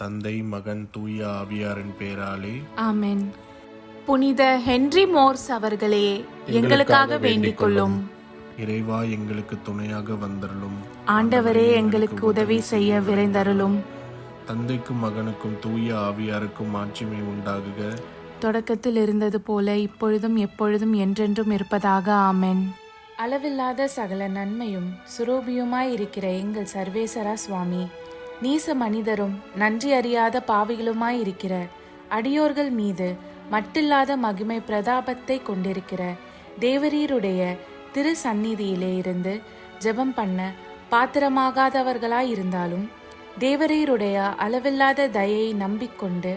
தந்தை, மகன், தூய ஆவியாரின் பெயராலே ஆமென். புனித ஹென்றி மோர்ஸ் அவர்களே, எங்களுக்காக வேண்டிக் கொள்ளும். இறைவா, எங்களுக்கு துணையாக வந்தருளும். ஆண்டவரே, எங்களுக்கு உதவி செய்ய விரைந்தருளும். தந்தைக்கும் மகனுக்கும் தூய ஆவியாருக்கும் மாட்சிமை உண்டாகுக. தொடக்கத்தில் இருந்தது போல இப்பொழுதும் எப்பொழுதும் என்றென்றும் இருப்பதாக. ஆமென். அளவில்லாத சகல நன்மையும் சுரூபியுமாய் இருக்கிற எங்கள் சர்வேசரா சுவாமி, நீச மனிதரும் நன்றி அறியாத பாவிகளுமாய் இருக்கிற அடியோர்கள் மீது மட்டில்லாத மகிமை பிரதாபத்தை கொண்டிருக்கிற தேவரீருடைய திரு சந்நிதியிலே இருந்து ஜெபம் பண்ண பாத்திரமாகாதவர்களாய் இருந்தாலும் தேவரீருடைய அளவில்லாத தயையை நம்பிக்கொண்டு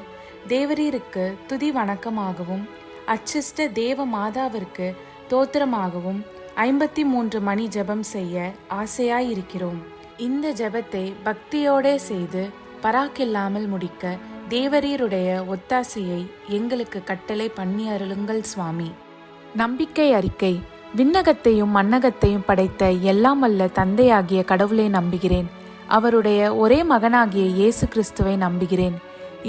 தேவரீருக்கு துதி வணக்கமாகவும் அச்சிஷ்ட தேவ மாதாவிற்கு தோத்திரமாகவும் 53 மணி ஜெபம் செய்ய ஆசையாயிருக்கிறோம். இந்த ஜெபத்தை பக்தியோடே செய்து பராக்கில்லாமல் முடிக்க தேவரீருடைய ஒத்தாசையை எங்களுக்கு கட்டளை பண்ணி அருளுங்கள் சுவாமி. நம்பிக்கை அறிக்கை. விண்ணகத்தையும் மண்ணகத்தையும் படைத்த எல்லாம் வல்ல தந்தையாகிய கடவுளை நம்புகிறேன். அவருடைய ஒரே மகனாகிய இயேசு கிறிஸ்துவை நம்புகிறேன்.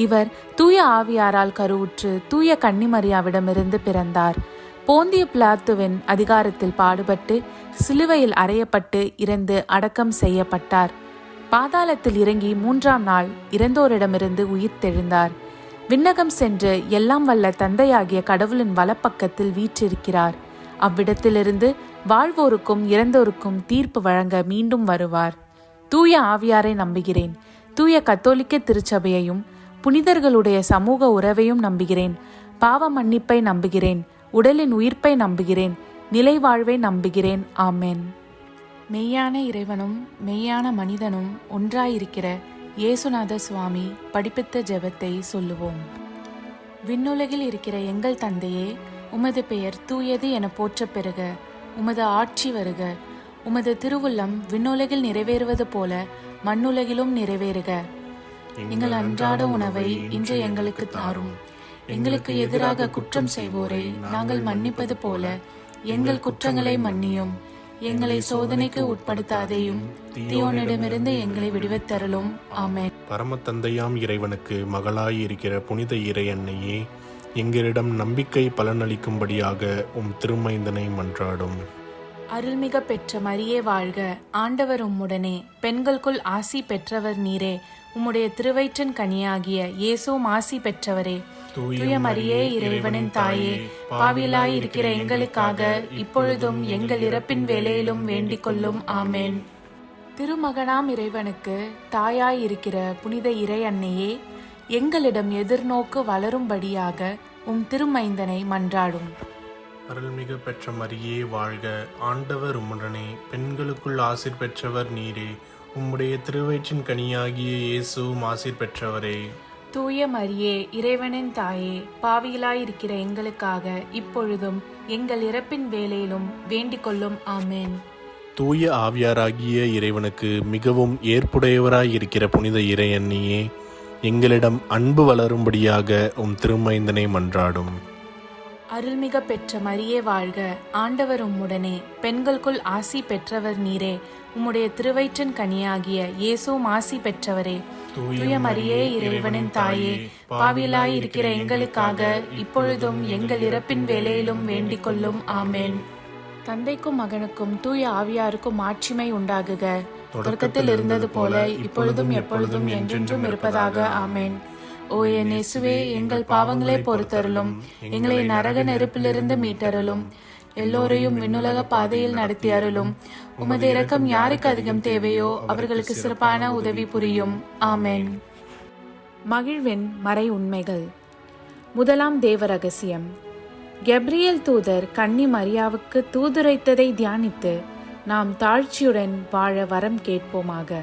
இவர் தூய ஆவியாரால் கருவுற்று தூய கன்னிமரியாவிடமிருந்து பிறந்தார். போந்திய பிலாத்துவின் அதிகாரத்தில் பாடுபட்டு சிலுவையில் அறையப்பட்டு இறந்து அடக்கம் செய்யப்பட்டார். பாதாளத்தில் இறங்கி 3ஆம் நாள் இறந்தோரிடமிருந்து உயிர்த்தெழுந்தார். விண்ணகம் சென்று எல்லாம் வல்ல தந்தையாகிய கடவுளின் வலப்பக்கத்தில் வீற்றிருக்கிறார். அவ்விடத்திலிருந்து வாழ்வோருக்கும் இறந்தோருக்கும் தீர்ப்பு வழங்க மீண்டும் வருவார். தூய ஆவியாரை நம்புகிறேன். தூய கத்தோலிக்க திருச்சபையையும் புனிதர்களுடைய சமூக உறவையும் நம்புகிறேன். பாவ மன்னிப்பை நம்புகிறேன். உடலின் உயிர்ப்பை நம்புகிறேன். நிலை வாழ்வை நம்புகிறேன். ஆமென். மெய்யான இறைவனும் மெய்யான மனிதனும் ஒன்றாயிருக்கிற இயேசுநாத சுவாமி படிப்பித்த ஜெபத்தை சொல்லுவோம். விண்ணுலகில் இருக்கிற எங்கள் தந்தையே, உமது பெயர் தூயது என போற்றப் பெறுக. உமது ஆட்சி வருக. உமது திருவுள்ளம் விண்ணுலகில் நிறைவேறுவது போல மண்ணுலகிலும் நிறைவேறுக. எங்கள் அன்றாட உணவை இன்று எங்களுக்கு தாரும். எங்களுக்கு எதிராக குற்றம் செய்வோரை நாங்கள் மன்னிப்பது போல எங்கள் குற்றங்களை மன்னியும். எங்களை சோதனைக்கு உட்படுத்தாதேயும், தீயோனிடமிருந்து எங்களை விடுவித்தருளும். ஆமென். பரம தந்தையாம் இறைவனுக்கு மகளாய் இருக்கிற புனித இறை அன்னையே, எங்களிடம் நம்பிக்கை பலனளிக்கும்படியாக உம் திருமைந்தனை மன்றாடும். அருள்மிக பெற்ற மரியே வாழ்க. ஆண்டவர் உம்முடனே, பெண்களுக்குள் ஆசி பெற்றவர் நீரே. உம்முடைய திருவயிற்றின் கனியாகிய இயேசுவும் ஆசி பெற்றவரே. தூய மரியே, இறைவனின் தாயே, பாவிலாய் இருக்கிற எங்களுக்காக இப்பொழுதும் எங்கள் இறப்பின் வேளையிலும் வேண்டிக் கொள்ளும். ஆமென். திருமகனாம் இறைவனுக்கு தாயாய் இருக்கிற புனித இறை அன்னையே, எங்களிடம் எதிர்நோக்கு வளரும்படியாக உம் திருமைந்தனை மன்றாடும். அருள்மிகு பெற்ற மரியே வாழ்க. ஆண்டவர் உம்முடனே, பெண்களுக்குள் ஆசீர் பெற்றவர் நீரே. உம்முடைய திருவயிற்றின் கனியாகிய இயேசுவும் ஆசீர் பெற்றவரே. தூய மரியே, இறைவனின் தாயே, பாவிகளாயிருக்கிற எங்களுக்காக இப்பொழுதும் எங்கள் இறப்பின் வேளையிலும் வேண்டிக் கொள்ளும். ஆமென். தூய ஆவியாராகிய இறைவனுக்கு மிகவும் ஏற்புடையவராயிருக்கிற புனித இறை அன்னியே, எங்களிடம் அன்பு வளரும்படியாக உம் திருமைந்தனை மன்றாடும். அருள்மிக பெற்ற மரியே வாழ்க. ஆண்டவர் உம்முடனே, பெண்களுக்குள் ஆசி பெற்றவர் நீரே. உம்முடைய திருவயிற்றின் கனியாகிய இயேசுவும் ஆசி பெற்றவரே. தூய மரியே, இறைவனின் தாயே, பாவிலாய் இருக்கிற எங்களுக்காக இப்பொழுதும் எங்கள் இறப்பின் வேளையிலும் வேண்டிக் கொள்ளும். ஆமென். தந்தைக்கும் மகனுக்கும் தூய ஆவியாருக்கும் மாட்சிமை உண்டாகுக. தொடக்கத்தில் இருந்தது போல இப்பொழுதும் எப்பொழுதும் என்றென்றும் இருப்பதாக. ஆமென். ஓ என் இயேசுவே, எங்கள் பாவங்களை பொறுத்தருளும். எங்களை நரக நெருப்பிலிருந்து மீட்டருளும். எல்லோரையும் விண்ணுலக பாதையில் நடத்தி அருளும். உமது இரக்கம் யாருக்கு அதிகம் தேவையோ அவர்களுக்கு சிறப்பான உதவி புரியும். ஆமென். மகிழ்வின் மறை உண்மைகள். முதலாம் தேவ ரகசியம். கெப்ரியேல் தூதர் கன்னி மரியாவுக்கு தூதுரைத்ததை தியானித்து நாம் தாழ்ச்சியுடன் வாழ வரம் கேட்போமாக.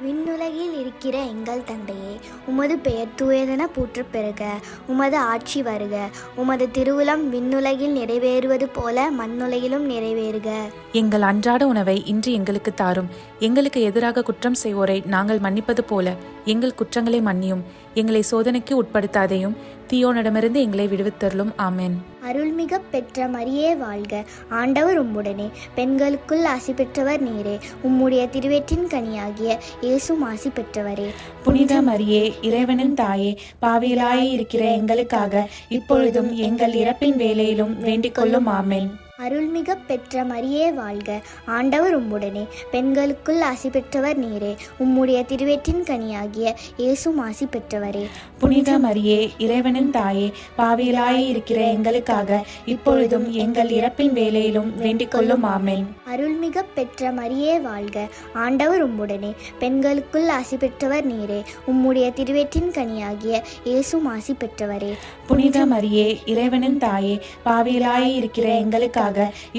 விண்ணுலகில் இருக்கிற எங்கள் தந்தையே, உமது பெயர் தூயதென போற்றப் பெறுக. உமது ஆட்சி வருக. உமது திருவுளம் விண்ணுலகில் நிறைவேறுவது போல மண்ணுலகிலும் நிறைவேறுக. எங்கள் அன்றாட உணவை இன்று எங்களுக்கு தாரும். எங்களுக்கு எதிராக குற்றம் செய்வோரை நாங்கள் மன்னிப்பது போல எங்கள் குற்றங்களை மன்னியும். எங்களை சோதனைக்கு உட்படுத்தாதையும், தீயோனிடமிருந்து எங்களை விடுவித்தருளும். ஆமென். அருள்மிக பெற்ற மரியே வாழ்க, ஆண்டவர் உம்முடனே, பெண்களுக்குள் ஆசி பெற்றவர் நீரே. உம்முடைய திருவயிற்றின் கனியாகிய இயேசுவும் ஆசி பெற்றவரே. புனித மரியே, இறைவனின் தாயே, பாவிகளாய் இருக்கிற எங்களுக்காக இப்பொழுதும் எங்கள் இறப்பின் வேளையிலும் வேண்டிக் கொள்ளும். ஆமென். அருள்மிக பெற்ற மரியே வாழ்க, ஆண்டவர் உம்முடனே, பெண்களுக்குள் ஆசி பெற்றவர் நீரே. உம்முடைய திருவயிற்றின் கனியாகிய இயேசுவும் ஆசி பெற்றவரே. புனித மரியே, இறைவனின் தாயே, பாவிகளாய் இருக்கிற எங்களுக்காக இப்பொழுதும் எங்கள் இறப்பின் வேளையிலும் வேண்டிக் கொள்ளும். ஆமென். அருள்மிக பெற்ற மரியே வாழ்க, ஆண்டவர் உம்முடனே, பெண்களுக்குள் ஆசி பெற்றவர் நீரே. உம்முடைய திருவயிற்றின் கனியாகிய இயேசுவும் ஆசி பெற்றவரே. புனித மரியே, இறைவனின் தாயே, பாவிகளாய் இருக்கிற எங்களுக்காக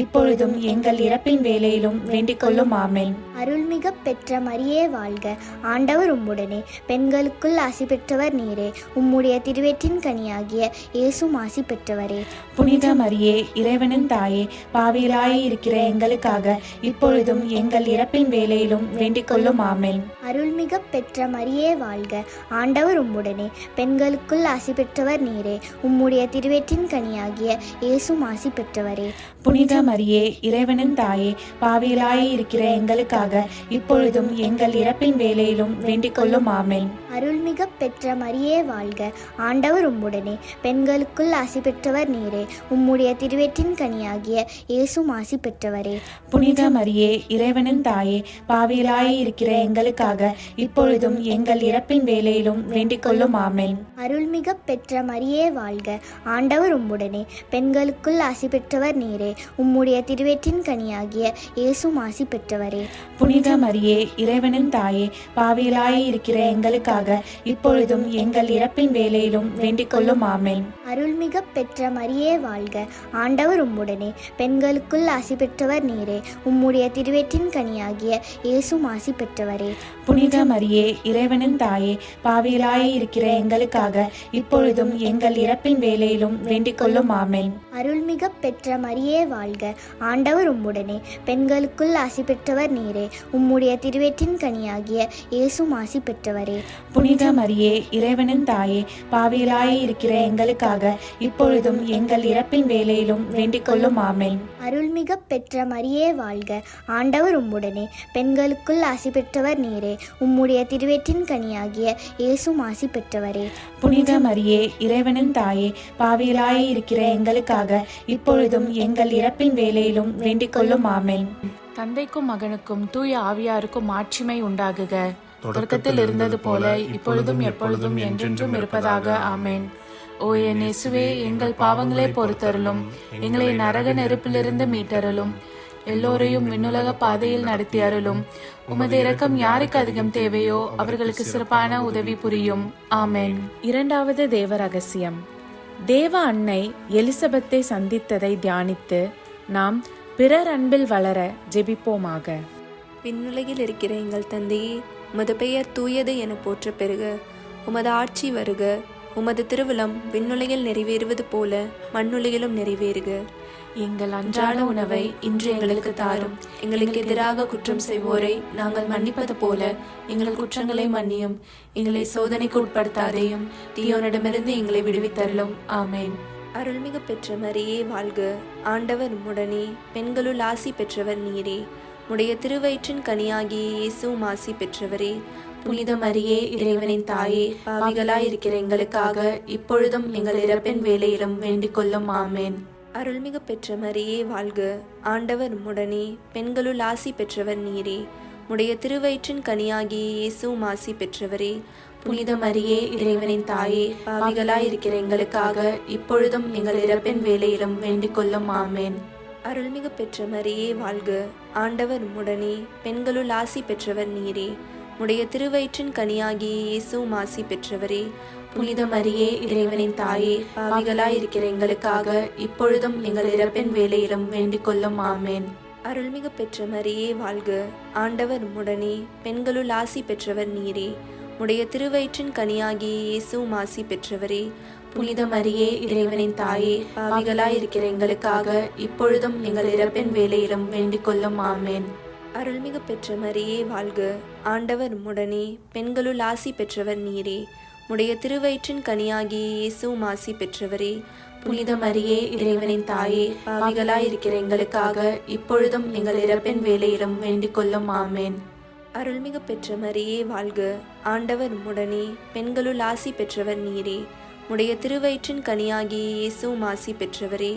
இப்பொழுதும் எங்கள் இறப்பின் வேளையிலும் வேண்டிக் கொள்ளும். ஆமென். அருள்மிக பெற்ற மரியே வாழ்க, ஆண்டவர் உம்முடனே, பெண்களுக்குள் ஆசி பெற்றவர் நீரே. உம்முடைய திருவயிற்றின் கனியாகிய இயேசுவும் ஆசி பெற்றவரே. புனித மரியே, இறைவனின் தாயே, பாவிகளாய் இருக்கிற எங்களுக்காக இப்பொழுதும் எங்கள் இறப்பின் வேளையிலும் வேண்டிக் கொள்ளும். ஆமென். அருள்மிக பெற்ற மரியே வாழ்க, ஆண்டவர் உம்முடனே, பெண்களுக்குள் ஆசி பெற்றவர் நீரே. உம்முடைய திருவயிற்றின் கனியாகிய இயேசுவும் ஆசி பெற்றவரே. புனித மரியே, இறைவனின் தாயே, பாவிகளாய் இருக்கிற எங்களுக்காக இப்பொழுதும் எங்கள் இறப்பின் வேளையிலும் வேண்டிக் கொள்ளும். ஆமென். அருள்மிக பெற்ற மரியே வாழ்க, ஆண்டவர் உம்முடனே, பெண்களுக்குள் ஆசி பெற்றவர் நீரே. உம்முடைய திருவயிற்றின் கனியாகிய இயேசுவும் ஆசி பெற்றவரே. புனித மரியே, இறைவனின் தாயே, பாவிகளாய் இருக்கிற எங்களுக்காக இப்பொழுதும் எங்கள் இறப்பின் வேளையிலும் வேண்டிக் கொள்ளும். ஆமென். அருள்மிக பெற்ற மரியே வாழ்க, ஆண்டவர் உம்முடனே, பெண்களுக்குள் ஆசி பெற்றவர் நீரே. உம்முடைய திருவயிற்றின் கனியாகிய இயேசுவும் ஆசி பெற்றவரே. புனித மரியே, இறைவனின் தாயே, பாவிகளாய் இருக்கிற எங்களுக்காக இப்பொழுதும் எங்கள் இறப்பின் வேளையிலும் வேண்டிக் கொள்ளும். ஆமென். அருள்மிக பெற்ற மரியே வாழ்க, ஆண்டவர் உம்முடனே, பெண்களுக்குள் ஆசி பெற்றவர் நீரே. உம்முடைய திருவயிற்றின் கனியாகிய இயேசுவும் ஆசி பெற்றவரே. புனித மரியே, இறைவனின் தாயே, பாவிகளாய் இருக்கிற எங்களுக்காக இப்பொழுதும் எங்கள் இறப்பின் வேளையிலும் வேண்டிக் கொள்ளும். ஆமென். அருள்மிக பெற்ற மரியே வாழ்க, ஆண்டவர் உம்முடனே, பெண்களுக்குள் ஆசி பெற்றவர் நீரே. உம்முடைய திருவயிற்றின் கனியாகிய இயேசுவும் ஆசி பெற்றவரே. புனித மரியே, இறைவனின் தாயே, பாவிகளாய் இருக்கிற எங்களுக்காக இப்பொழுதும் எங்கள் இறப்பின் வேளையிலும் வேண்டிக் கொள்ளும். ஆமென். அருள்மிக பெற்ற மரியே வாழ்க, ஆண்டவர் உம்முடனே, பெண்களுக்குள் ஆசி பெற்றவர் நீரே. உம்முடைய திருவயிற்றின் கனியாகிய இயேசுவும் ஆசி பெற்றவரே. புனித மரியே, இறைவனின் தாயே, பாவிகளாய் இருக்கிற எங்களுக்காக இப்பொழுதும் எங்கள் இறப்பின் வேளையிலும் வேண்டிக் கொள்ளும். ஆமென். தந்தைக்கும் மகனுக்கும் தூய ஆவியாருக்கும் மாட்சிமை உண்டாகுக. தொடக்கத்தில் இருந்தது போல இப்பொழுதும் எப்பொழுதும் என்றென்றும் இருப்பதாக. ஆமென். ஓ என் இயேசுவே, எங்கள் பாவங்களை பொறுத்தருளும். எங்களை நரக நெருப்பிலிருந்து மீட்டருளும். எல்லோரையும் விண்ணுலக பாதையில் நடத்தி அருளும். உமது இரக்கம் யாருக்கு அதிகம் தேவையோ அவர்களுக்கு சிறப்பான உதவி புரியும். ஆமென். இரண்டாவது தேவ ரகசியம். தேவ அன்னை எலிசபெத்தை சந்தித்ததை தியானித்து நாம் பிறர் அன்பில் வளர ஜெபிப்போமாக. விண்ணுலகில் இருக்கிற எங்கள் தந்தையே, உமது பெயர் தூயது என போற்ற பெறுக. உமது ஆட்சி வருக. உமது திருவிழம் விண்ணுலகில் நிறைவேறுவது போல மண்ணுலகிலும் நிறைவேறுக. எங்கள் அன்றாட உணவை இன்று எங்களுக்கு தாரும். எங்களுக்கு எதிராக குற்றம் செய்வோரை நாங்கள் மன்னிப்பது போல எங்கள் குற்றங்களை மன்னியும். எங்களை சோதனைக்கு உட்படுத்தாதையும், தீயோனிடமிருந்து எங்களை விடுவித்தருளும். ஆமென். அருள்மிகு பெற்ற மரியே வாழ்க, ஆண்டவர் உம்முடனே, பெண்களுள் ஆசி பெற்றவர் நீரே. உடைய திருவயிற்றின் கனியாகிய இயேசுவும் ஆசி பெற்றவரே. புனித மரியே, இறைவனின் தாயே, பாவிகளாய் இருக்கிற எங்களுக்காக இப்பொழுதும் எங்கள் இறப்பின் வேளையிலும் வேண்டிக் கொள்ளும். ஆமென். அருள்மிகு பெற்ற மரியே வாழ்க, ஆண்டவர் உம்முடனே, பெண்களுள் ஆசி பெற்றவர் நீரே. உடைய திருவயிற்றின் கனியாகிய இயேசுவும் ஆசி பெற்றவரே. புனித மரியே, இறைவனின் தாயே, பாவிகளாய் இருக்கிற எங்களுக்காக இப்பொழுதும் எங்கள் இறப்பின் வேளையிலும் வேண்டிக் கொள்ளும். ஆமென். அருள்மிகு பெற்ற மரியே வாழ்க, ஆண்டவர் உம்முடனே, பெண்களுள் ஆசி பெற்றவர் நீரே. உடைய திருவயிற்றின் கனியாகிய இயேசுவும் ஆசி பெற்றவரே. புனித மரியே, இறைவனின் தாயே, பாவிகளாய் இருக்கிற எங்களுக்காக இப்பொழுதும் எங்கள் இறப்பின் வேளையிலும் வேண்டிக் கொள்ளும். ஆமென். அருள்மிகு பெற்ற மரியே வாழ்க, ஆண்டவர் உம்முடனே, பெண்களுள் ஆசி பெற்றவர் நீரே. உடைய திருவயிற்றின் கனியாகிய இயேசுவும் ஆசி பெற்றவரே. புனித மரியே இறைவனின் தாயே, பாவிகளாயிருக்கிற எங்களுக்காக இப்பொழுதும் எங்கள் இறப்பின் வேளையிலும் வேண்டிக் கொள்ளும். ஆமேன். அருள்மிகு பெற்ற மரியே வாழ்க, ஆண்டவர் உம்முடனே, பெண்களுள் ஆசி பெற்றவர் நீரே. உடைய திருவயிற்றின் கனியாகிய இயேசுவும் ஆசி பெற்றவரே. புனித மரியே இறைவனின் தாயே, பாவிகளாயிருக்கிற எங்களுக்காக இப்பொழுதும் எங்கள் இறப்பின் வேளையிலும் வேண்டிக் கொள்ளும். ஆமேன். அருள்மிகு பெற்ற மரியே வாழ்க, ஆண்டவர் உம்முடனே, பெண்களுள் ஆசி பெற்றவர் நீரே. உடைய திருவயிற்றின் கனியாகிய இயேசுவும் ஆசி பெற்றவரே.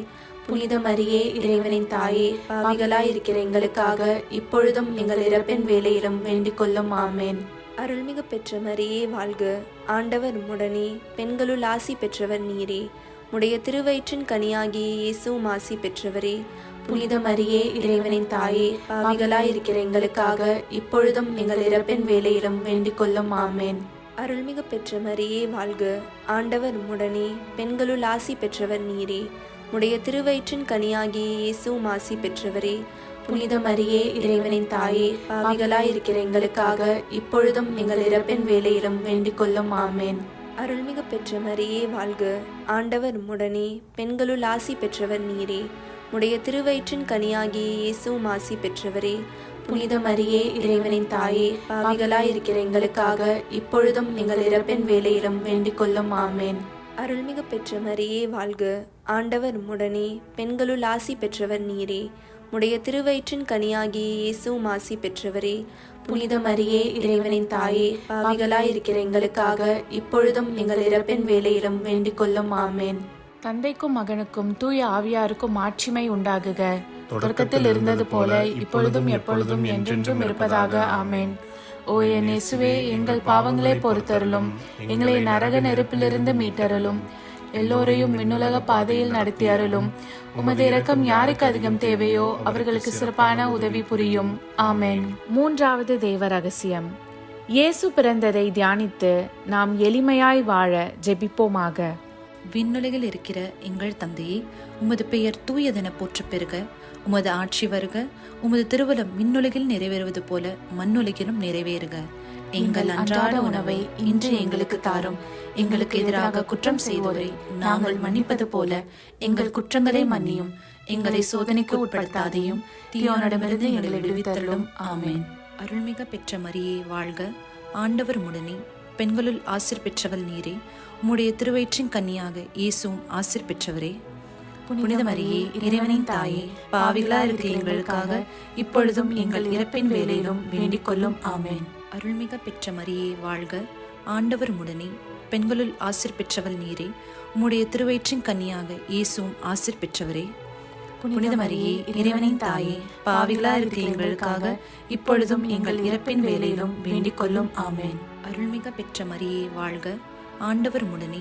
புனித மரியே இறைவனின் தாயே, பாவிகளாயிருக்கிற எங்களுக்காக இப்பொழுதும் எங்கள் இறப்பின் வேளையிலும் வேண்டிக் கொள்ளும். ஆமேன். அருள்மிகு பெற்ற மரியே வாழ்க, ஆண்டவர் உம்முடனே, பெண்களுள் ஆசி பெற்றவர் நீரே. உடைய திருவயிற்றின் கனியாகிய இயேசுவும் ஆசி பெற்றவரே. புனித மரியே இறைவனின் தாயே, பாவிகளாயிருக்கிற எங்களுக்காக இப்பொழுதும் எங்கள் இறப்பின் வேளையிலும் வேண்டிக் கொள்ளும். ஆமேன். அருள்மிகு பெற்ற மரியே வாழ்க, ஆண்டவர் உம்முடனே, பெண்களுள் ஆசி பெற்றவர் நீரே. உடைய திருவயிற்றின் கனியாகிய இயேசுவும் ஆசி பெற்றவரே. புனித மரியே இறைவனின் தாயே, பாவிகளாயிருக்கிற எங்களுக்காக இப்பொழுதும் எங்கள் இறப்பின் வேளையிலும் வேண்டிக் கொள்ளும். ஆமேன். அருள்மிகு பெற்ற மரியே வாழ்க, ஆண்டவர் உம்முடனே, பெண்களுள் ஆசி பெற்றவர் நீரே. உடைய திருவயிற்றின் கனியாகிய இயேசுவும் ஆசி பெற்றவரே. புனித மரியே இறைவனின் தாயே, பாவிகளாயிருக்கிற எங்களுக்காக இப்பொழுதும் எங்கள் இறப்பின் வேளையிலும் வேண்டிக் கொள்ளும். ஆமேன். அருள்மிகு பெற்ற மரியே வாழ்க, ஆண்டவர் உம்முடனே, பெண்களுள் ஆசி பெற்றவர் நீரே. உடைய திருவயிற்றின் கனியாகிய இயேசுவும் ஆசி பெற்றவரே. புனித மரியே இறைவனின் தாயே, பாவிகளாயிருக்கிற எங்களுக்காக இப்பொழுதும் எங்கள் இறப்பின் வேளையிலும் வேண்டிக் கொள்ளும். ஆமேன். தந்தைக்கும் மகனுக்கும் தூய ஆவியாருக்கும் ஆட்சிமை உண்டாகுக. தொடக்கத்தில் இருந்தது போல இப்பொழுதும் எப்பொழுதும் என்றென்றும் இருப்பதாக. ஆமேன். ஓ என் இயேசுவே, எங்கள் பாவங்களை பொறுத்தருளும், எங்களை நரக நெருப்பிலிருந்து மீட்டருளும், எல்லோரையும் விண்ணுலக பாதையில் நடத்தி அருளும். உமது இரக்கம் யாருக்கு அதிகம் தேவையோ அவர்களுக்கு சிறப்பான உதவி புரியும். ஆமேன். மூன்றாவது தேவ ரகசியம். இயேசு பிறந்ததை தியானித்து நாம் எளிமையாய் வாழ ஜெபிப்போமாக. விண்ணுலகில் இருக்கிற எங்கள் தந்தையே, உமது பெயர் தூயதென போற்றப் பெறுக. உமது ஆட்சி வருக. உமது திருவுளம் விண்ணுலகில் நிறைவேறுவது போல மண்ணுலகிலும் நிறைவேறுக. எங்கள் அன்றாட உணவை இன்று எங்களுக்கு தாரும். எங்களுக்கு எதிராக குற்றம் செய்வோரை நாங்கள் மன்னிப்பது போல எங்கள் குற்றங்களை மன்னியும். எங்களை சோதனைக்கு உட்படுத்தாதையும் தீயோனிடமிருந்து எங்களை விடுவித்தருளும். ஆமேன். அருள்மிக பெற்ற மரியே வாழ்க, ஆண்டவர் உம்முடனே, பெண்களுள் ஆசீர் பெற்றவள் நீரே. உம்முடைய திருவயிற்றின் கன்னியாக இயேசுவும் ஆசீர் பெற்றவரே. புனித மரியே இறைவனின் தாயே, பாவிகளா இருக்கிற எங்களுக்காக இப்பொழுதும் எங்கள் இறப்பின் வேளையிலும் வேண்டிக் கொள்ளும். ஆமேன். அருள்மிக பெற்ற மரியே வாழ்க, ஆண்டவர் உம்முடனே, பெண்களுள் ஆசீர் பெற்றவள் நீரே. உம்முடைய திருவயிற்றின் கன்னியாக இயேசுவும் ஆசீர் பெற்றவரே. புனித மரியே இறைவனின் தாயே, பாவிகளா இருக்கிற எங்களுக்காக இப்பொழுதும் எங்கள் இறப்பின் வேளையிலும் வேண்டிக் கொள்ளும். ஆமேன். அருள்மிக பெற்ற மரியே வாழ்க, ஆண்டவர் உம்முடனே,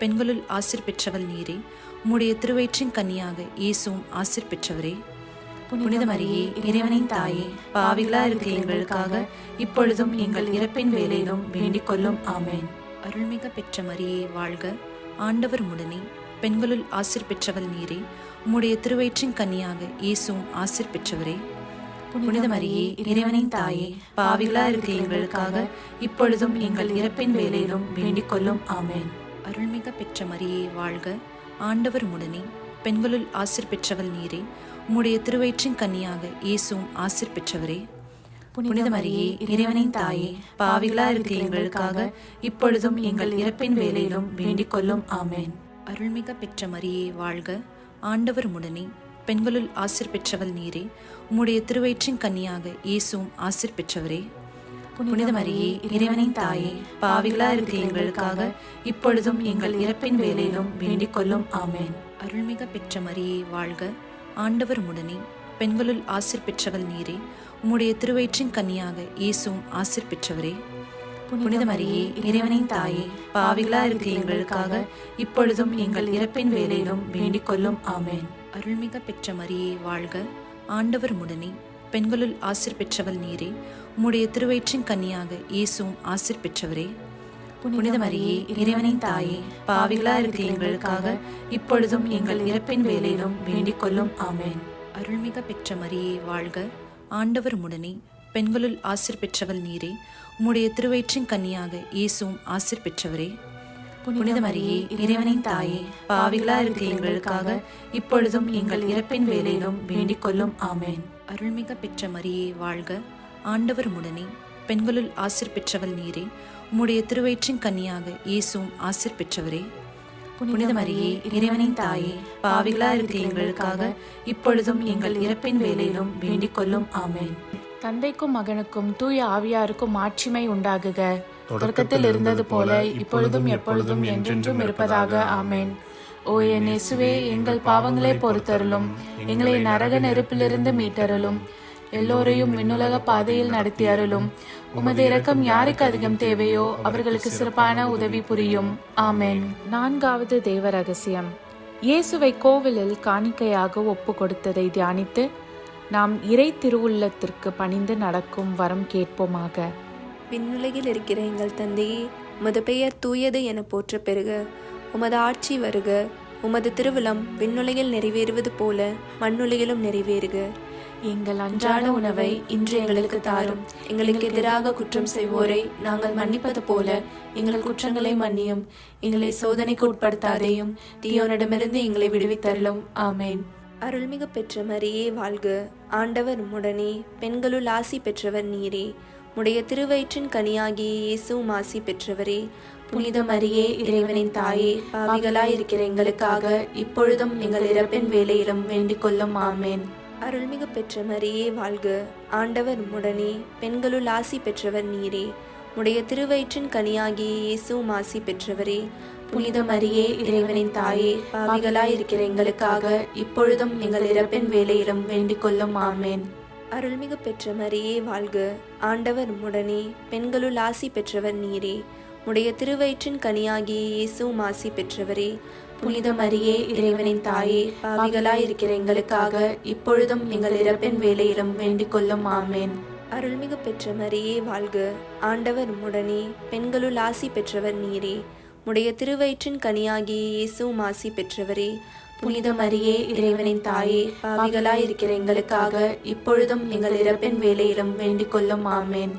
பெண்களுள் ஆசீர் பெற்றவள் நீரே. உம்முடைய திருவயிற்றின் கன்னியாக இயேசுவும் ஆசீர் பெற்றவரே. புனித மரியே இறைவனின் தாயே, பாவிகளா இருக்கிற எங்களுக்காக இப்பொழுதும் எங்கள் இறப்பின் வேளையிலும் வேண்டிக் கொள்ளும். ஆமேன். அருள்மிக பெற்ற மரியே வாழ்க, ஆண்டவர் உம்முடனே, பெண்களுள் ஆசீர் பெற்றவள் நீரே. உம்முடைய திருவயிற்றின் கன்னியாக இயேசுவும் ஆசீர் பெற்றவரே. புனித மரியே இறைவனின் தாயே, பாவிகளா இருக்கிற எங்களுக்காக இப்பொழுதும் எங்கள் இறப்பின் வேளையிலும் வேண்டிக் கொள்ளும். ஆமேன். அருள்மிக பெற்ற மரியே வாழ்க, ஆண்டவர் உம்முடனே, பெண்களுள் ஆசீர் பெற்றவள் நீரே. உம்முடைய திருவயிற்றின் கன்னியாக இயேசுவும் ஆசீர் பெற்றவரே. புனித மரியே இறைவனின் தாயே, பாவிகளா இருக்கிற எங்களுக்காக இப்பொழுதும் எங்கள் இறப்பின் வேளையிலும் வேண்டிக் கொள்ளும். ஆமேன். அருள்மிக பெற்ற மரியே வாழ்க, ஆண்டவர் உம்முடனே, பெண்களுள் ஆசீர் பெற்றவள் நீரே. உம்முடைய திருவயிற்றின் கன்னியாக இயேசுவும் ஆசீர் பெற்றவரே. புனித மரியே இறைவனின் தாயே, பாவிகளா இருக்கிற எங்களுக்காக இப்பொழுதும் எங்கள் இறப்பின் வேளையிலும் வேண்டிக் கொள்ளும். ஆமேன். அருள்மிக பெற்ற மரியே வாழ்க, ஆண்டவர் உம்முடனே, பெண்களுள் ஆசீர் பெற்றவள் நீரே. உம்முடைய திருவயிற்றின் கன்னியாக இயேசுவும் ஆசீர் பெற்றவரே. புனித மரியே இறைவனின் தாயே, பாவிகளா இருக்கிற எங்களுக்காக இப்பொழுதும் எங்கள் இறப்பின் வேளையிலும் வேண்டிக் கொள்ளும். ஆமேன். அருள்மிக பெற்ற மரியே வாழ்க, ஆண்டவர் உம்முடனே, பெண்களுள் ஆசீர் பெற்றவள் நீரே. உம்முடைய திருவயிற்றின் கன்னியாக இயேசுவும் ஆசீர் பெற்றவரே. புனித மரியே இறைவனின் தாயே, பாவிகளா இருக்கிற எங்களுக்காக இப்பொழுதும் எங்கள் இறப்பின் வேளையிலும் வேண்டிக் கொள்ளும். ஆமேன். அருள்மிக பெற்ற மரியே வாழ்க, ஆண்டவர் உம்முடனே, பெண்களுள் ஆசீர் பெற்றவள் நீரே. உம்முடைய திருவயிற்றின் கன்னியாக இயேசுவும் ஆசீர் பெற்றவரே. புனித மரியே, இறைவனின் தாயே, பாவிகளா இருக்கிற எங்களுக்காக இப்பொழுதும் எங்கள் இறப்பின் வேளையிலும் வேண்டிக் கொள்ளும். ஆமென். அருள்மிக பெற்ற மரியே வாழ்க, ஆண்டவர் உம்முடனே, பெண்களுள் ஆசீர் பெற்றவள் நீரே. உம்முடைய திருவயிற்றின் கன்னியாக இயேசுவும் ஆசீர் பெற்றவரே. புனித மரியே, இறைவனின் தாயே, பாவிகளா இருக்கிற எங்களுக்காக இப்பொழுதும் எங்கள் இறப்பின் வேளையிலும் வேண்டிக் கொள்ளும். ஆமென். தந்தைக்கும் மகனுக்கும் தூய ஆவியாருக்கும் மாட்சிமை உண்டாகுக. தொடக்கத்தில் இருந்தது போல இப்பொழுதும் எப்பொழுதும் என்றென்றும் இருப்பதாக. ஆமென். ஓ என் இயேசுவே, எங்கள் பாவங்களை பொறுத்தருளும், எங்களை நரக நெருப்பிலிருந்து மீட்டருளும், எல்லோரையும் விண்ணுலக பாதையில் நடத்தி அருளும். உமது இரக்கம் யாருக்கு அதிகம் தேவையோ அவர்களுக்கு சிறப்பான உதவி புரியும். ஆமென். 4வது தேவ ரகசியம். இயேசுவை கோவிலில் காணிக்கையாக ஒப்பு கொடுத்ததை தியானித்து நாம் இறை திருவுள்ளத்திற்கு பணிந்து நடக்கும் வரம் கேட்போமாக. விண்ணுலகில் இருக்கிற எங்கள் தந்தையே, உமது பெயர் தூயது என போற்ற பெறுக. உமது ஆட்சி வருக. உமது திருவிழம் விண்ணுலகில் நிறைவேறுவது போல மண்ணுலகிலும் நிறைவேறுக. எங்கள் அன்றாட உணவை இன்று எங்களுக்கு தாரும். எங்களுக்கு எதிராக குற்றம் செய்வோரை நாங்கள் மன்னிப்பது போல எங்கள் குற்றங்களை மன்னியும். எங்களை சோதனைக்கு உட்படுத்தாதேயும், தீயோனிடமிருந்து எங்களை விடுவித்தருளும். ஆமென். அருள்மிகு பெற்ற மரியே வாழ்க, ஆண்டவர் உம்முடனே, பெண்களுள் ஆசி பெற்றவர் நீரே. உடைய திருவயிற்றின் கனியாகிய இயேசுவும் ஆசி பெற்றவரே. புனித மரியே, இறைவனின் தாயே, பாவிகளாயிருக்கிற எங்களுக்காக இப்பொழுதும் எங்கள் இறப்பின் வேளையிலும் வேண்டிக் கொள்ளும். ஆமென். அருள்மிகு பெற்ற மரியே வாழ்க, ஆண்டவர் உம்முடனே, பெண்களுள் ஆசி பெற்றவர் நீரே. உடைய திருவயிற்றின் கனியாகிய இயேசுவும் ஆசி பெற்றவரே. புனித மரியே, இறைவனின் தாயே, பாவிகளாயிருக்கிற எங்களுக்காக இப்பொழுதும் எங்கள் இறப்பின் வேளையிலும் வேண்டிக் கொள்ளும். ஆமென். அருள்மிகு பெற்ற மரியே வாழ்க, ஆண்டவர் உம்முடனே, பெண்களுள் ஆசி பெற்றவர் நீரே. உடைய திருவயிற்றின் கனியாகிய இயேசுவும் ஆசி பெற்றவரே. புனித மரியே, இறைவனின் தாயே, பாவிகளாயிருக்கிற எங்களுக்காக இப்பொழுதும் எங்கள் இறப்பின் வேளையிலும் வேண்டிக் கொள்ளும். ஆமென். அருள்மிகு பெற்ற மரியே வாழ்க, ஆண்டவர் உம்முடனே, பெண்களுள் ஆசி பெற்றவர் நீரே. உடைய திருவயிற்றின் கனியாகிய இயேசுவும் ஆசி பெற்றவரே. புனித மரியே, இறைவனின் தாயே, பாவிகளாயிருக்கிற எங்களுக்காக இப்பொழுதும் எங்கள் இறப்பின் வேளையிலும் வேண்டிக் கொள்ளும். ஆமென்.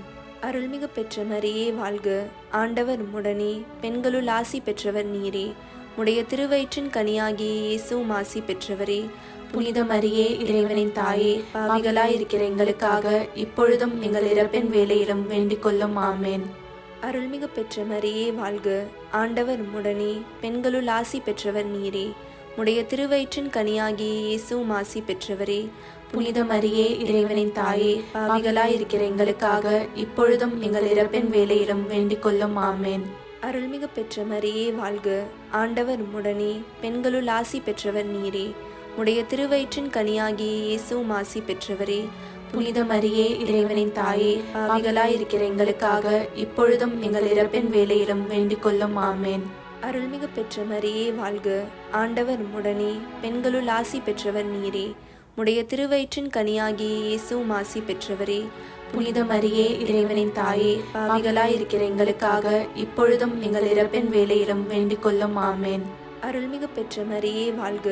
அருள்மிகு பெற்ற மரியே வாழ்க, ஆண்டவர் உம்முடனே, பெண்களுள் ஆசி பெற்றவர் நீரே. உடைய திருவயிற்றின் கனியாகிய இயேசுவும் ஆசி பெற்றவரே. புனித மரியே, இறைவனின் தாயே, பாவிகளாயிருக்கிற எங்களுக்காக இப்பொழுதும் எங்கள் இறப்பின் வேளையிலும் வேண்டிக் கொள்ளும். ஆமென். அருள்மிகு பெற்ற மரியே வாழ்க, ஆண்டவர் உம்முடனே, பெண்களுள் ஆசி பெற்றவர் நீரே. உடைய திருவயிற்றின் கனியாகிய இயேசுவும் ஆசி பெற்றவரே. புனித மரியே, இறைவனின் தாயே, பாவிகளாயிருக்கிற எங்களுக்காக இப்பொழுதும் எங்கள் இறப்பின் வேளையிலும் வேண்டிக் கொள்ளும். ஆமென். அருள்மிகு பெற்ற மரியே வாழ்க, ஆண்டவர் உம்முடனே, பெண்களுள் ஆசி பெற்றவர் நீரே. உடைய திருவயிற்றின் கனியாகிய இயேசுவும் ஆசி பெற்றவரே. புனித மரியே, இறைவனின் தாயே, பாவிகளாயிருக்கிற எங்களுக்காக இப்பொழுதும் எங்கள் இறப்பின் வேளையிலும் வேண்டிக் கொள்ளும். ஆமென். அருள்மிகு பெற்ற மரியே வாழ்க, ஆண்டவர் உம்முடனே, பெண்களுள் ஆசி பெற்றவர் நீரே. உடைய திருவயிற்றின் கனியாகிய இயேசுவும் ஆசி பெற்றவரே. புனித மரியே, இறைவனின் தாயே, பாவிகளாயிருக்கிற எங்களுக்காக இப்பொழுதும் எங்கள் இறப்பின் வேளையிலும் வேண்டிக் கொள்ளும். ஆமென். அருள்மிகு பெற்ற மரியே வாழ்க,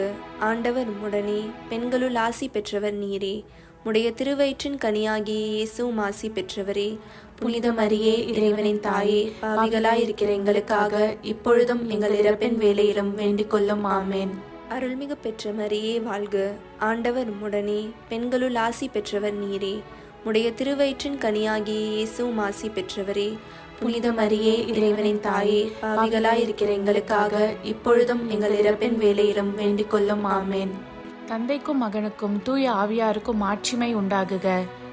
ஆண்டவர் உம்முடனே, பெண்களுள் ஆசி பெற்றவர் நீரே. உடைய திருவயிற்றின் கனியாகிய இயேசுவும் ஆசி பெற்றவரே. புனித மரியே, இறைவனின் தாயே, பாவிகளாயிருக்கிற எங்களுக்காக இப்பொழுதும் எங்கள் இறப்பின் வேளையிலும் வேண்டிக் கொள்ளும். ஆமென். அருள்மிகு பெற்ற மரியே வாழ்க, ஆண்டவர் உம்முடனே, பெண்களுள் ஆசி பெற்றவர் நீரே. உடைய திருவயிற்றின் கனியாகிய இயேசுவும் ஆசி பெற்றவரே. புனித மரியே, இறைவனின் தாயே, பாவிகளாயிருக்கிற எங்களுக்காக இப்பொழுதும் எங்கள் இறப்பின் வேளையிலும் வேண்டிக் கொள்ளும். ஆமென். தந்தைக்கும் மகனுக்கும் தூய ஆவியாருக்கும் மாட்சிமை உண்டாகுக.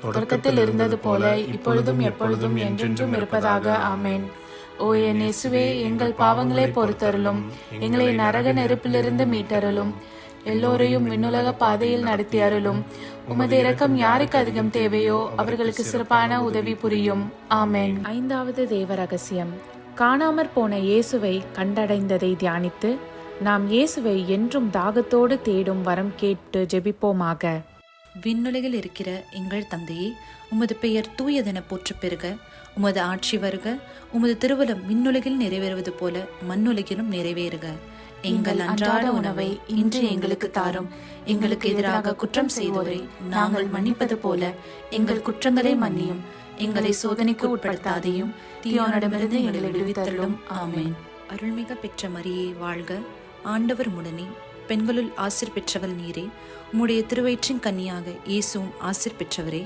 தொடக்கத்தில் இருந்தது போல இப்பொழுதும் எப்பொழுதும் என்றென்றும் இருப்பதாக. ஆமென். ஓ என் இயேசுவே, எங்கள் பாவங்களை பொறுத்தருளும், எங்களை நரக நெருப்பிலிருந்து மீட்டருளும், எல்லோரையும் விண்ணுலக பாதையில் நடத்தி அருளும். உமது இரக்கம் யாருக்கு அதிகம் தேவையோ அவர்களுக்கு சிறப்பான உதவி புரியும். ஆமென். 5வது தேவ ரகசியம். காணாமற் போன இயேசுவை கண்டடைந்ததை தியானித்து நாம் இயேசுவை என்றும் தாகத்தோடு தேடும் வரம் கேட்டு ஜெபிப்போமாக. விண்ணுலகில் இருக்கிற எங்கள் தந்தையே, உமது பெயர் தூயதென போற்ற பெறுக. உமது ஆட்சி வருக. உமது திருவுளம் விண்ணுலகில் நிறைவேறுவது போல மண்ணுலகிலும் நிறைவேறுக. எங்கள் அன்றாட உணவை இன்று எங்களுக்கு தாரும். எங்களுக்கு எதிராக குற்றம் செய்தோரை நாங்கள் மன்னிப்பது போல எங்கள் குற்றங்களை மன்னியும். எங்களை சோதனைக்கு உட்படுத்தாதையும், தீயோனிடமிருந்து எங்களை விடுவித்தருளும். ஆமென். அருள்மிக பெற்ற மரியே வாழ்க, ஆண்டவர் உடனே, பெண்களுள் ஆசீர் பெற்றவள் நீரே. உம்முடைய திருவயிற்றின் கன்னியாக இயேசுவும் ஆசீர் பெற்றவரே.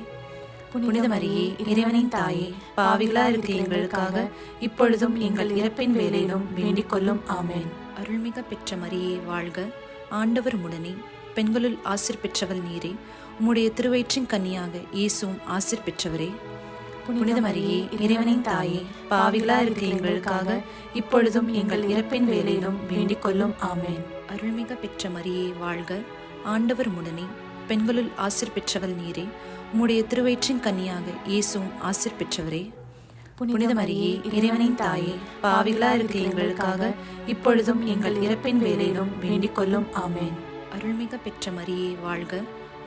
புனித மரியே, இறைவனின் தாயே, பாவிகளா இருக்கிற எங்களுக்காக இப்பொழுதும் எங்கள் இறப்பின் வேளையிலும் வேண்டிக் கொள்ளும். ஆமென். அருள்மிக பெற்ற மரியே வாழ்க, ஆண்டவர் உடனே, பெண்களுள் ஆசீர் பெற்றவள் நீரே. உம்முடைய திருவயிற்றின் கன்னியாக இயேசுவும் ஆசீர் பெற்றவரே. புனித மரியே, இறைவனின் தாயே, பாவிகளா இருக்கிற எங்களுக்காக இப்பொழுதும் எங்கள் இறப்பின் வேளையிலும் வேண்டிக் கொள்ளும். ஆமென். அருள்மிக பெற்ற மரியே வாழ்க, ஆண்டவர் உடனே, பெண்களுள் ஆசீர் பெற்றவள் நீரே. உம்முடைய திருவயிற்றின் கன்னியாக இயேசுவும் ஆசீர் பெற்றவரே. புனித மரியே, இறைவனின் தாயே, பாவிகளா இருக்கிற எங்களுக்காக இப்பொழுதும் எங்கள் இறப்பின் வேளையிலும் வேண்டிக் கொள்ளும். ஆமென். அருள்மிக பெற்ற மரியே வாழ்க,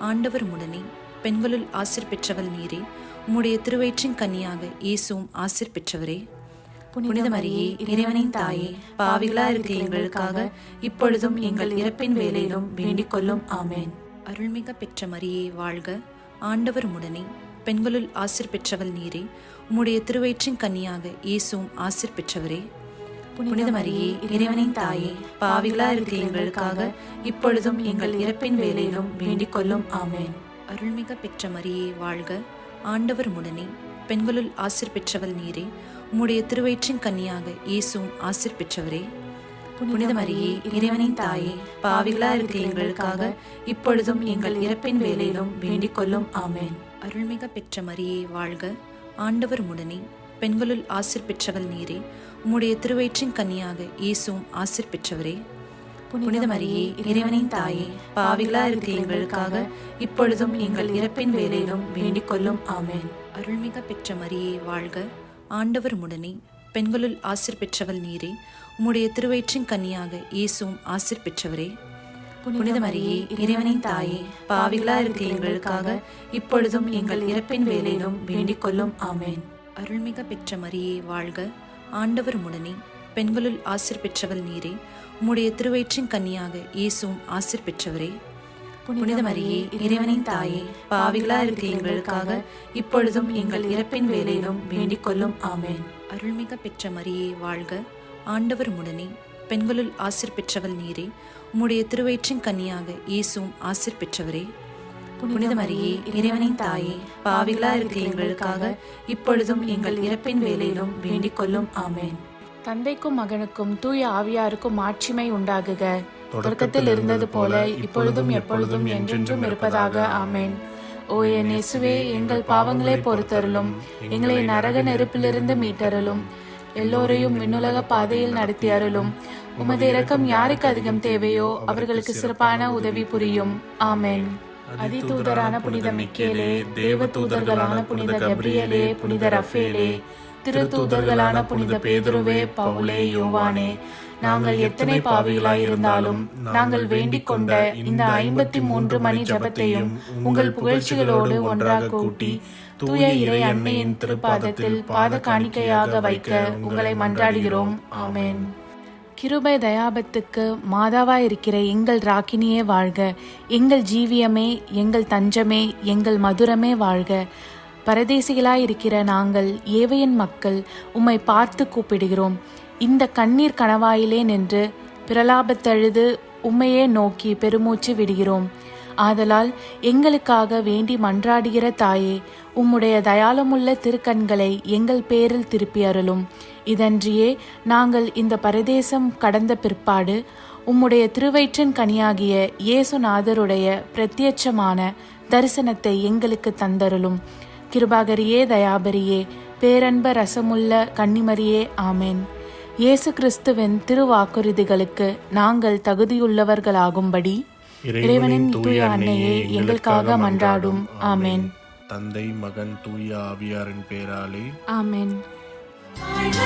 ஆண்டவர் உடனே, பெண்களுள் ஆசீர் பெற்றவள் நீரே. உம்முடைய திருவயிற்றின் கன்னியாக இயேசுவும் ஆசீர் பெற்றவரே. புனித மரியே, இறைவனின் தாயே, பாவிகளா இருக்கிற எங்களுக்காக இப்பொழுதும் எங்கள் இறப்பின் வேளையிலும் வேண்டிக் கொள்ளும். ஆமென். அருள்மிக பெற்ற மரியே வாழ்க, ஆண்டவர் உடனே, பெண்களுள் ஆசீர் பெற்றவள் நீரே. உம்முடைய திருவயிற்றின் கன்னியாக இயேசுவும் ஆசீர் பெற்றவரே. புனித மரியே, இறைவனின் தாயே, பாவிகளா இருக்கிற எங்களுக்காக இப்பொழுதும் எங்கள் இறப்பின் வேளையிலும் வேண்டிக் கொள்ளும். ஆமென். அருள்மிக பெற்ற மரியே வாழ்க, ஆண்டவர் உடனே, பெண்களுள் ஆசீர் பெற்றவள் நீரே. உம்முடைய திருவயிற்றின் கன்னியாக இயேசுவும் ஆசீர் பெற்றவரே. புனித மரியே, இறைவனின் தாயே, பாவிகளா இருக்கிற எங்களுக்காக இப்பொழுதும் எங்கள் இறப்பின் வேளையிலும் வேண்டிக் கொள்ளும். ஆமென். அருள்மிக பெற்ற மரியே வாழ்க, ஆண்டவர் உடனே, பெண்களுள் ஆசீர் பெற்றவள் நீரே. உம்முடைய திருவயிற்றின் கன்னியாக இயேசுவும் ஆசீர் பெற்றவரே. புனித மரியே, இறைவனின் தாயே, பாவிகளா இருக்கிற எங்களுக்காக இப்பொழுதும் எங்கள் இறப்பின் வேளையிலும் வேண்டிக் கொள்ளும். ஆமென். அருள்மிக பெற்ற மரியே வாழ்க, ஆண்டவர் உடனே, பெண்களுள் ஆசீர் பெற்றவள் நீரே. உம்முடைய திருவயிற்றின் கன்னியாக இயேசுவும் ஆசீர் பெற்றவரே. புனித மரியே, இறைவனின் தாயே, பாவிகளா இருக்கிற எங்களுக்காக இப்பொழுதும் எங்கள் இறப்பின் வேளையிலும் வேண்டிக் கொள்ளும். ஆமென். அருள்மிக பெற்ற மரியே வாழ்க, ஆண்டவர் உடனே, பெண்களுள் ஆசீர் பெற்றவள் நீரே. உம்முடைய திருவயிற்றின் கன்னியாக இயேசுவும் ஆசீர் பெற்றவரே. புனித மரியே, இறைவனின் தாயே, பாவிகளா இருக்கிற எங்களுக்காக இப்பொழுதும் எங்கள் இறப்பின் வேளையிலும் வேண்டிக் கொள்ளும். ஆமென். அருள்மிக பெற்ற மரியே வாழ்க, ஆண்டவர் உடனே, பெண்களுள் ஆசீர் பெற்றவள் நீரே. உம்முடைய திருவயிற்றின் கன்னியாக இயேசுவும் ஆசீர் பெற்றவரே. புனித மரியே, இறைவனின் தாயே, பாவிகளா இருக்கிற எங்களுக்காக இப்பொழுதும் எங்கள் இறப்பின் வேளையிலும் வேண்டிக் கொள்ளும். ஆமென். தந்தைக்கும் மகனுக்கும் தூய ஆவியாருக்கும் மாட்சிமை உண்டாகுக. தொடக்கத்தில் இருந்தது போல இப்பொழுதும் எப்பொழுதும் என்றென்றும் இருப்பதாக. ஆமென். ஓ என் இயேசுவே, எங்கள் பாவங்களை பொறுத்தருளும், எங்களை நரக நெருப்பிலிருந்து மீட்டருளும், எல்லோரையும் விண்ணுலக பாதையில் நடத்தி அருளும். உமது இரக்கம் யாருக்கு அதிகம் தேவையோ அவர்களுக்கு சிறப்பான உதவி புரியும். ஆமென். அதிதூதரான புனித மிக்கேலே, தேவ தூதர்களான புனித கப்ரியேலே, புனித ரஃபேலே, திருத்தூதர்களான புனித பேதுருவே, பவுலே, யோவானே, நாங்கள் எத்தனை பாவிகளாய் இருந்தாலும் நாங்கள் வேண்டிக் கொண்ட இந்த 53 மணி ஜபத்தையும் உங்கள் புகழ்ச்சிகளோடு ஒன்றாக கூட்டி தூய இறை அன்னையின் திருப்பாதத்தில் பாத காணிக்கையாக வைக்க உங்களை மன்றாடுகிறோம். ஆமென். கிருபை தயாபத்துக்கு மாதாவாயிருக்கிற எங்கள் ராக்கினியே வாழ்க. எங்கள் ஜீவியமே, எங்கள் தஞ்சமே, எங்கள் மதுரமே வாழ்க. பரதேசிகளாயிருக்கிற நாங்கள் ஏவையின் மக்கள் உம்மை பார்த்து கூப்பிடுகிறோம். இந்த கண்ணீர் கணவாயிலே நின்று பிரலாபத்தழுது உம்மையே நோக்கி பெருமூச்சு விடுகிறோம். ஆதலால் எங்களுக்காக வேண்டி மன்றாடுகிற தாயே, உம்முடைய தயாளமுள்ள திருக்கண்களை எங்கள் பேரில் திருப்பி அருளும். இதன்றியே நாங்கள் இந்த பரதேசம் கடந்த பிற்பாடு உம்முடைய திருவயிற்றின் கனியாகிய இயேசுநாதருடைய பிரத்யட்சமான தரிசனத்தை எங்களுக்கு தந்தருளும். கிருபாகரியே, தயாபரியே, பேரன்ப ரசமுள்ள கன்னிமரியே, ஆமென். இயேசு கிறிஸ்துவின் திருவாக்குறுதிகளுக்கு நாங்கள் தகுதியுள்ளவர்களாகும்படி இறைவனின் தூய அன்னையே எங்களுக்காக மன்றாடும். ஆமென். தந்தை, மகன், தூய ஆவியாரின் பேராலே ஆமென். வாழ்க